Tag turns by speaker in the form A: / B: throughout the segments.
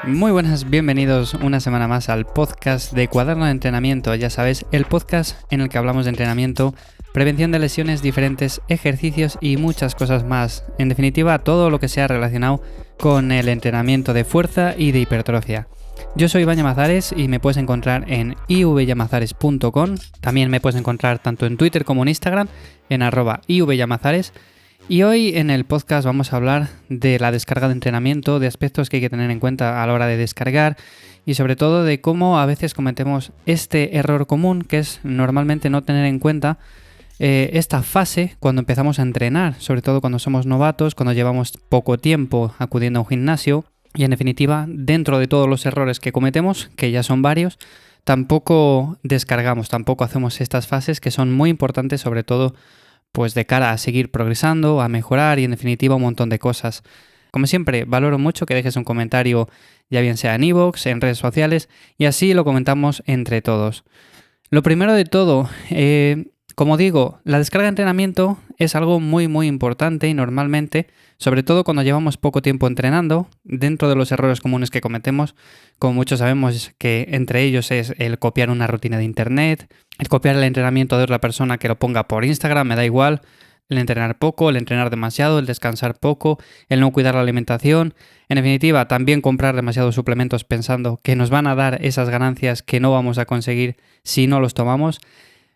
A: Muy buenas, bienvenidos una semana más al podcast de Cuaderno de Entrenamiento. Ya sabes, el podcast en el que hablamos de entrenamiento, prevención de lesiones, diferentes ejercicios y muchas cosas más. En definitiva, todo lo que sea relacionado con el entrenamiento de fuerza y de hipertrofia. Yo soy Iván Llamazares y me puedes encontrar en ivllamazares.com. También me puedes encontrar tanto en Twitter como en Instagram en @ivllamazares. Y hoy en el podcast vamos a hablar de la descarga de entrenamiento, de aspectos que hay que tener en cuenta a la hora de descargar y sobre todo de cómo a veces cometemos este error común, que es normalmente no tener en cuenta esta fase cuando empezamos a entrenar, sobre todo cuando somos novatos, cuando llevamos poco tiempo acudiendo a un gimnasio y en definitiva dentro de todos los errores que cometemos, que ya son varios, tampoco descargamos, tampoco hacemos estas fases que son muy importantes, sobre todo pues de cara a seguir progresando, a mejorar y en definitiva un montón de cosas. Como siempre, valoro mucho que dejes un comentario, ya bien sea en iVoox, en redes sociales, y así lo comentamos entre todos. Lo primero de todo, como digo, la descarga de entrenamiento es algo muy importante y normalmente, sobre todo cuando llevamos poco tiempo entrenando, dentro de los errores comunes que cometemos, como muchos sabemos que entre ellos es el copiar una rutina de internet, el copiar el entrenamiento de otra persona que lo ponga por Instagram, me da igual, el entrenar poco, el entrenar demasiado, el descansar poco, el no cuidar la alimentación, en definitiva también comprar demasiados suplementos pensando que nos van a dar esas ganancias que no vamos a conseguir si no los tomamos.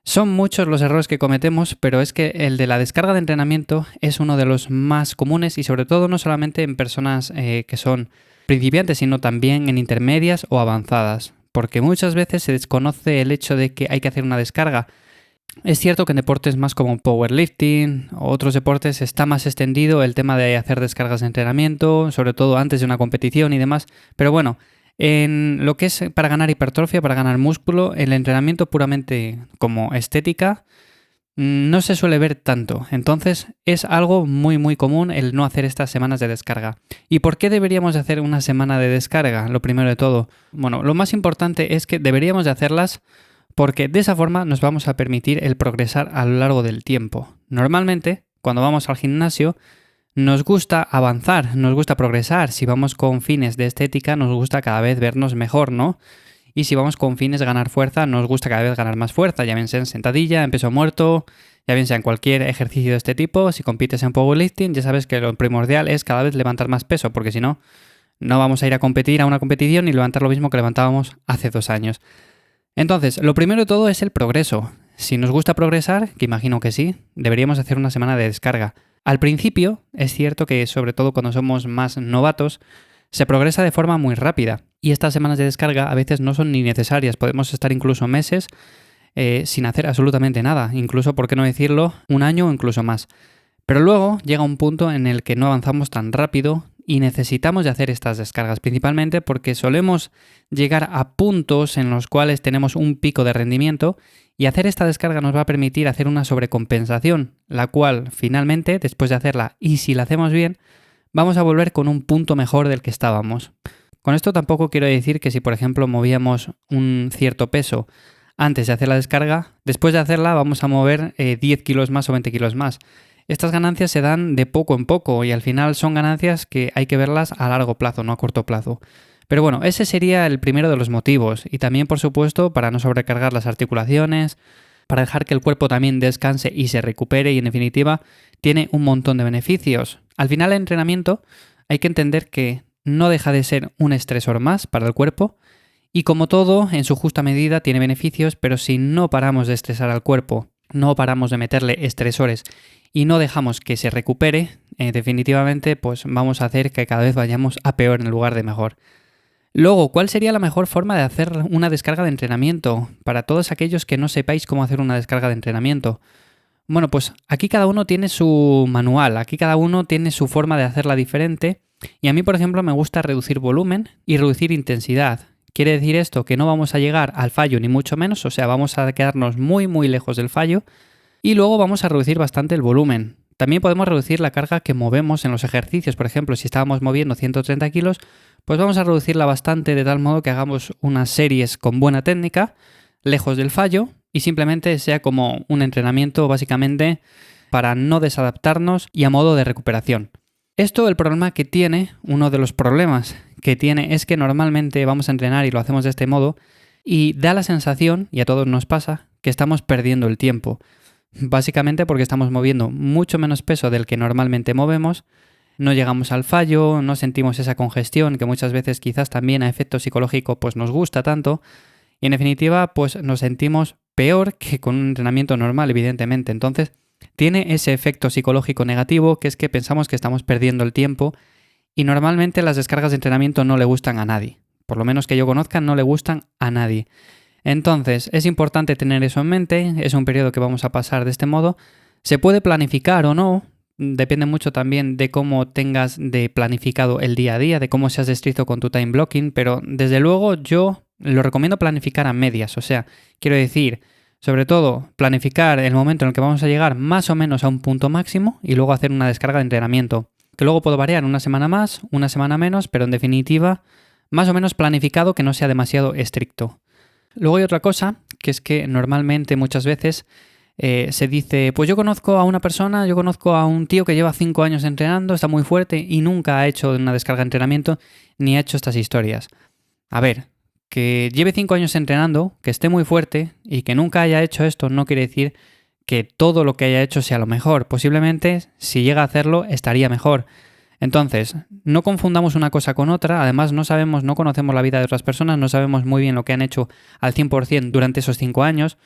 A: Son muchos los errores que cometemos, pero es que el de la descarga de entrenamiento es uno de los más comunes y sobre todo no solamente en personas que son principiantes, sino también en intermedias o avanzadas, porque muchas veces se desconoce el hecho de que hay que hacer una descarga. Es cierto que en deportes más como powerlifting o otros deportes está más extendido el tema de hacer descargas de entrenamiento, sobre todo antes de una competición y demás, pero bueno, en lo que es para ganar hipertrofia, para ganar músculo, el entrenamiento puramente como estética no se suele ver tanto. Entonces es algo muy común el no hacer estas semanas de descarga. ¿Y por qué deberíamos de hacer una semana de descarga? Lo primero de todo. Bueno, lo más importante es que deberíamos de hacerlas porque de esa forma nos vamos a permitir el progresar a lo largo del tiempo. Normalmente, cuando vamos al gimnasio, nos gusta avanzar, nos gusta progresar. Si vamos con fines de estética, nos gusta cada vez vernos mejor, ¿no? Y si vamos con fines de ganar fuerza, nos gusta cada vez ganar más fuerza, ya bien sea en sentadilla, en peso muerto, ya bien sea en cualquier ejercicio de este tipo. Si compites en powerlifting, ya sabes que lo primordial es cada vez levantar más peso, porque si no, no vamos a ir a competir a una competición y levantar lo mismo que levantábamos hace 2 años. Entonces, lo primero de todo es el progreso. Si nos gusta progresar, que imagino que sí, deberíamos hacer una semana de descarga. Al principio, es cierto que sobre todo cuando somos más novatos, se progresa de forma muy rápida y estas semanas de descarga a veces no son ni necesarias. Podemos estar incluso meses sin hacer absolutamente nada, incluso, por qué no decirlo, 1 año o incluso más. Pero luego llega un punto en el que no avanzamos tan rápido y necesitamos de hacer estas descargas, principalmente porque solemos llegar a puntos en los cuales tenemos un pico de rendimiento y hacer esta descarga nos va a permitir hacer una sobrecompensación, la cual finalmente, después de hacerla y si la hacemos bien, vamos a volver con un punto mejor del que estábamos. Con esto tampoco quiero decir que si por ejemplo movíamos un cierto peso antes de hacer la descarga, después de hacerla vamos a mover 10 kilos más o 20 kilos más. Estas ganancias se dan de poco en poco y al final son ganancias que hay que verlas a largo plazo, no a corto plazo. Pero bueno, ese sería el primero de los motivos y también por supuesto para no sobrecargar las articulaciones, para dejar que el cuerpo también descanse y se recupere y en definitiva tiene un montón de beneficios. Al final el entrenamiento hay que entender que no deja de ser un estresor más para el cuerpo y como todo en su justa medida tiene beneficios, pero si no paramos de estresar al cuerpo, no paramos de meterle estresores y no dejamos que se recupere, definitivamente pues vamos a hacer que cada vez vayamos a peor en lugar de mejor. Luego, ¿cuál sería la mejor forma de hacer una descarga de entrenamiento? Para todos aquellos que no sepáis cómo hacer una descarga de entrenamiento. Bueno, pues aquí cada uno tiene su manual, aquí cada uno tiene su forma de hacerla diferente y a mí, por ejemplo, me gusta reducir volumen y reducir intensidad. Quiere decir esto que no vamos a llegar al fallo ni mucho menos, o sea, vamos a quedarnos muy lejos del fallo y luego vamos a reducir bastante el volumen. También podemos reducir la carga que movemos en los ejercicios. Por ejemplo, si estábamos moviendo 130 kilos, pues vamos a reducirla bastante de tal modo que hagamos unas series con buena técnica, lejos del fallo, y simplemente sea como un entrenamiento básicamente para no desadaptarnos y a modo de recuperación. Esto, el problema que tiene, uno de los problemas que tiene es que normalmente vamos a entrenar y lo hacemos de este modo y da la sensación, y a todos nos pasa, que estamos perdiendo el tiempo. Básicamente porque estamos moviendo mucho menos peso del que normalmente movemos, no llegamos al fallo, no sentimos esa congestión que muchas veces quizás también a efecto psicológico pues nos gusta tanto y en definitiva pues nos sentimos peor que con un entrenamiento normal, evidentemente. Entonces tiene ese efecto psicológico negativo que es que pensamos que estamos perdiendo el tiempo y normalmente las descargas de entrenamiento no le gustan a nadie. Por lo menos que yo conozca, no le gustan a nadie. Entonces, es importante tener eso en mente, es un periodo que vamos a pasar de este modo. Se puede planificar o no, depende mucho también de cómo tengas de planificado el día a día, de cómo seas estricto con tu time blocking, pero desde luego yo lo recomiendo planificar a medias, o sea, quiero decir, sobre todo, planificar el momento en el que vamos a llegar más o menos a un punto máximo y luego hacer una descarga de entrenamiento, que luego puede variar una semana más, una semana menos, pero en definitiva, más o menos planificado que no sea demasiado estricto. Luego hay otra cosa, que es que normalmente muchas veces se dice, pues yo conozco a una persona, yo conozco a un tío que lleva 5 años entrenando, está muy fuerte y nunca ha hecho una descarga de entrenamiento ni ha hecho estas historias. A ver, que lleve 5 años entrenando, que esté muy fuerte y que nunca haya hecho esto no quiere decir que todo lo que haya hecho sea lo mejor. Posiblemente, si llega a hacerlo, estaría mejor. Entonces, no confundamos una cosa con otra, además no conocemos la vida de otras personas, no sabemos muy bien lo que han hecho al 100% durante esos 5 años,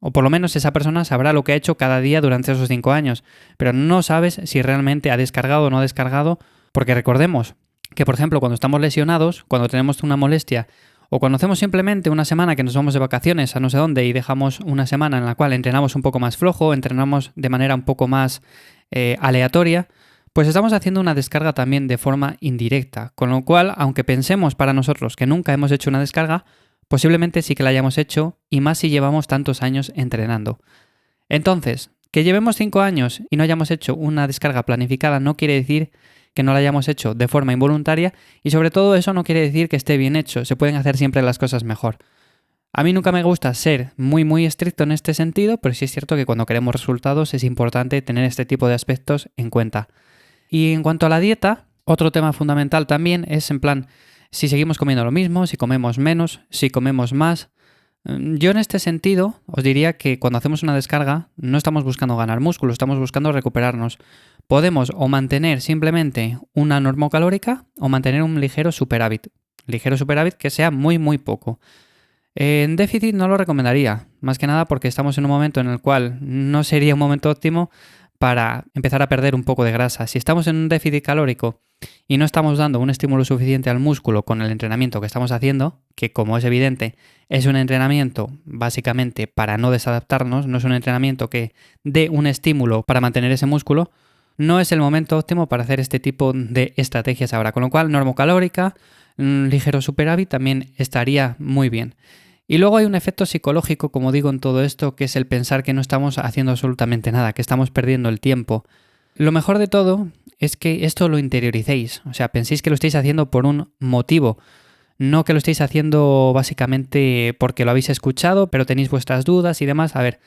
A: o por lo menos esa persona sabrá lo que ha hecho cada día durante esos 5 años, pero no sabes si realmente ha descargado o no ha descargado, porque recordemos que, por ejemplo, cuando estamos lesionados, cuando tenemos una molestia, o cuando hacemos simplemente una semana que nos vamos de vacaciones a no sé dónde y dejamos una semana en la cual entrenamos un poco más flojo, entrenamos de manera un poco más aleatoria, pues estamos haciendo una descarga también de forma indirecta, con lo cual, aunque pensemos para nosotros que nunca hemos hecho una descarga, posiblemente sí que la hayamos hecho y más si llevamos tantos años entrenando. Entonces, que llevemos 5 años y no hayamos hecho una descarga planificada no quiere decir que no la hayamos hecho de forma involuntaria y sobre todo eso no quiere decir que esté bien hecho, se pueden hacer siempre las cosas mejor. A mí nunca me gusta ser muy estricto en este sentido, pero sí es cierto que cuando queremos resultados es importante tener este tipo de aspectos en cuenta. Y en cuanto a la dieta, otro tema fundamental también es en plan, si seguimos comiendo lo mismo, si comemos menos, si comemos más. Yo en este sentido os diría que cuando hacemos una descarga no estamos buscando ganar músculo, estamos buscando recuperarnos. Podemos o mantener simplemente una normocalórica o mantener un ligero superávit que sea muy poco. En déficit no lo recomendaría, más que nada porque estamos en un momento en el cual no sería un momento óptimo para empezar a perder un poco de grasa. Si estamos en un déficit calórico y no estamos dando un estímulo suficiente al músculo con el entrenamiento que estamos haciendo, que como es evidente es un entrenamiento básicamente para no desadaptarnos, no es un entrenamiento que dé un estímulo para mantener ese músculo, no es el momento óptimo para hacer este tipo de estrategias ahora. Con lo cual, normocalórica, un ligero superávit también estaría muy bien. Y luego hay un efecto psicológico, como digo en todo esto, que es el pensar que no estamos haciendo absolutamente nada, que estamos perdiendo el tiempo. Lo mejor de todo es que esto lo interioricéis, o sea, penséis que lo estáis haciendo por un motivo, no que lo estáis haciendo básicamente porque lo habéis escuchado, pero tenéis vuestras dudas y demás. A ver,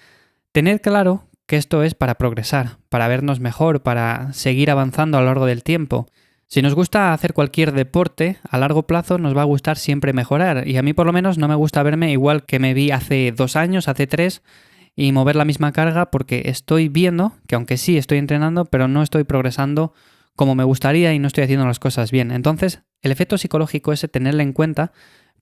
A: tened claro que esto es para progresar, para vernos mejor, para seguir avanzando a lo largo del tiempo. Si nos gusta hacer cualquier deporte, a largo plazo nos va a gustar siempre mejorar. Y a mí por lo menos no me gusta verme igual que me vi hace 2 años, hace 3, y mover la misma carga porque estoy viendo que aunque sí estoy entrenando, pero no estoy progresando como me gustaría y no estoy haciendo las cosas bien. Entonces, el efecto psicológico es tenerlo en cuenta,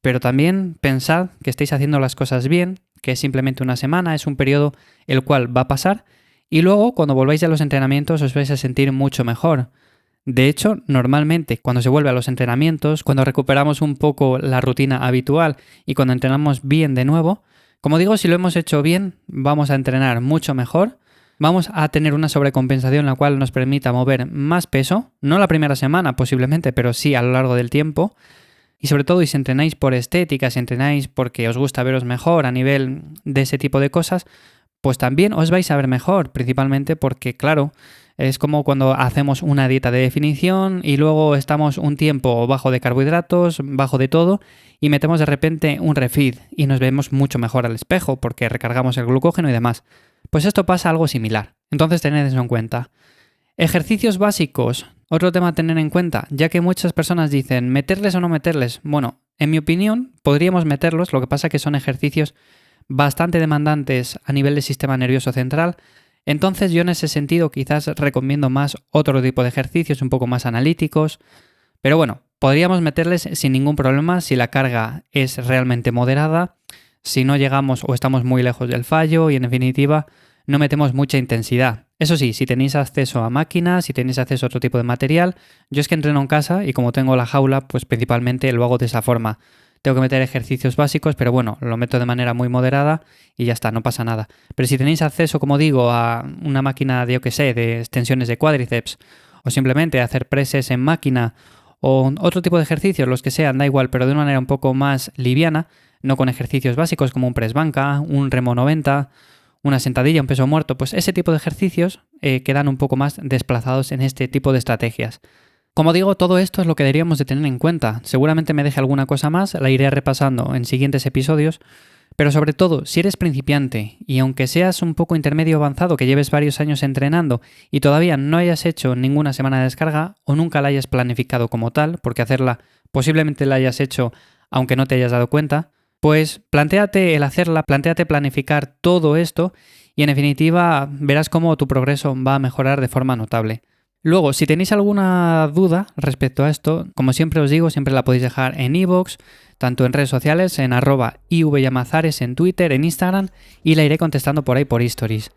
A: pero también pensad que estáis haciendo las cosas bien, que es simplemente una semana, es un periodo el cual va a pasar, y luego cuando volváis a los entrenamientos os vais a sentir mucho mejor. De hecho, normalmente cuando se vuelve a los entrenamientos, cuando recuperamos un poco la rutina habitual y cuando entrenamos bien de nuevo, como digo, si lo hemos hecho bien, vamos a entrenar mucho mejor, vamos a tener una sobrecompensación la cual nos permita mover más peso, no la primera semana posiblemente, pero sí a lo largo del tiempo. Y sobre todo, si entrenáis por estética, si entrenáis porque os gusta veros mejor a nivel de ese tipo de cosas, pues también os vais a ver mejor, principalmente porque, claro, es como cuando hacemos una dieta de definición y luego estamos un tiempo bajo de carbohidratos, bajo de todo, y metemos de repente un refeed y nos vemos mucho mejor al espejo porque recargamos el glucógeno y demás. Pues esto pasa algo similar. Entonces tened eso en cuenta. Ejercicios básicos. Otro tema a tener en cuenta, ya que muchas personas dicen meterles o no meterles. Bueno, en mi opinión podríamos meterlos, lo que pasa que son ejercicios bastante demandantes a nivel del sistema nervioso central. Entonces yo en ese sentido quizás recomiendo más otro tipo de ejercicios un poco más analíticos. Pero bueno, podríamos meterles sin ningún problema si la carga es realmente moderada, si no llegamos o estamos muy lejos del fallo y en definitiva no metemos mucha intensidad. Eso sí, si tenéis acceso a máquinas, si tenéis acceso a otro tipo de material, yo es que entreno en casa y como tengo la jaula, pues principalmente lo hago de esa forma. Tengo que meter ejercicios básicos, pero bueno, lo meto de manera muy moderada y ya está, no pasa nada. Pero si tenéis acceso, como digo, a una máquina de, yo que sé, de extensiones de cuádriceps o simplemente hacer presses en máquina o otro tipo de ejercicios, los que sean, da igual, pero de una manera un poco más liviana, no con ejercicios básicos como un press banca, un remo 90, una sentadilla, un peso muerto, pues ese tipo de ejercicios quedan un poco más desplazados en este tipo de estrategias. Como digo, todo esto es lo que deberíamos de tener en cuenta. Seguramente me deje alguna cosa más, la iré repasando en siguientes episodios, pero sobre todo, si eres principiante y aunque seas un poco intermedio avanzado, que lleves varios años entrenando y todavía no hayas hecho ninguna semana de descarga o nunca la hayas planificado como tal, porque hacerla posiblemente la hayas hecho aunque no te hayas dado cuenta, pues plantéate el hacerla, plantéate planificar todo esto y en definitiva verás cómo tu progreso va a mejorar de forma notable. Luego, si tenéis alguna duda respecto a esto, como siempre os digo, siempre la podéis dejar en iVoox, tanto en redes sociales, en @ivyamazares en Twitter, en Instagram, y la iré contestando por ahí por stories.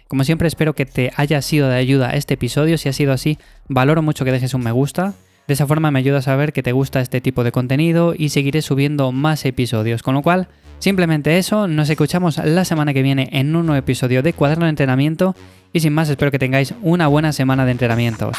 A: Como siempre espero que te haya sido de ayuda este episodio. Si ha sido así, valoro mucho que dejes un me gusta. De esa forma me ayuda a saber que te gusta este tipo de contenido y seguiré subiendo más episodios. Con lo cual, simplemente eso, nos escuchamos la semana que viene en un nuevo episodio de Cuaderno de Entrenamiento y sin más espero que tengáis una buena semana de entrenamientos.